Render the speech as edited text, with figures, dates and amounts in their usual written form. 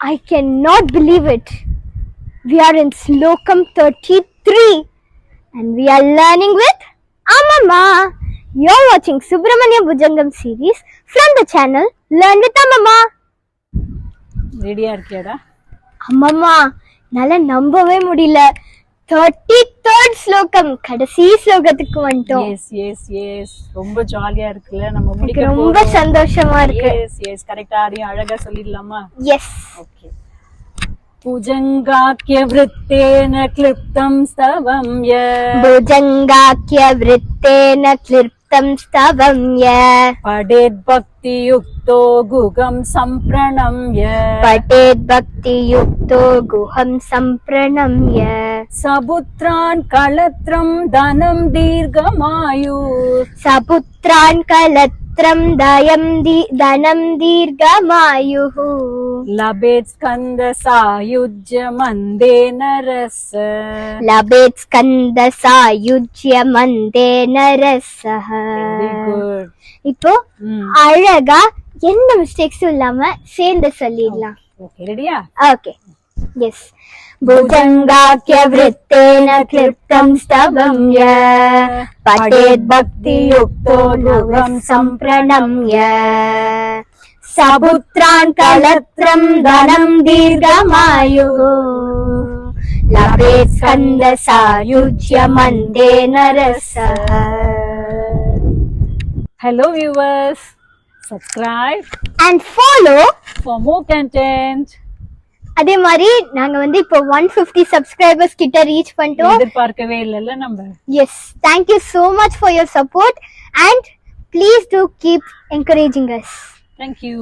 I cannot believe it. We are in Slokam 33 and we are learning with Amama. You're watching Subramanya Bhujangam series from the channel Learn with Amama. ரெடியா இருக்கியாடா? அம்மம்மா, நல்லா நம்பவே முடியல. 33rd ஸ்லோகம், கடைசி ஸ்லோகத்துக்கு வந்துட்டோம். எஸ் எஸ் எஸ், ரொம்ப ஜாலியா இருக்குல்ல? நம்ம முடிக்க போறோம். ரொம்ப சந்தோஷமா இருக்கு. எஸ் எஸ், கரெக்ட்டா ஆடியும் அழகா சொல்லிடலாமா? எஸ். ஓகே. भुजंगाख्य वृत्तेन क्लिप्तं स्तवं य भुजंगाख्य वृत्तेन क्लिप्तं स्तवं य पठेद् भक्ति युक्तो गुहं सम्प्रणम्य पठेद् भक्ति युक्तो गुहं सम्प्रणम्य सपुत्रान् कलत्रं धनं दीर्घमायु सपुत्रान् कलत्रं धनं दीर्घमायुः लभेत् स्कन्द सायुज्य मन्देन रस लभेत् स्कन्द सायुज्य मन्देन रसः. Very good. இப்போ அழகா எந்த மிஸ்டேக்ஸும் இல்லாம சேர்ந்து சொல்லிடலாம். ஓகே, ரெடியா? ஓகே. எஸ். भुजंगाख्य वृत्तेन क्लिप्तं स्तवं य पठेद् भक्ति युक्तो गुहं सम्प्रणम्य सपुत्रान् कलत्रं धनं दीर्घमायुः लभेत् स्कन्द सायुज्य मन्देन रसः. Hello viewers, subscribe and follow for more content. அதே மாதிரி நாங்க இப்போ 150 சப்ஸ்கிரைபர்ஸ் கிட்ட ரீச் பண்ணிட்டோம். எதிர்பார்க்கவே இல்லல்ல நம்ம. Yes, thank you so much for your support and please do keep encouraging us. Thank you.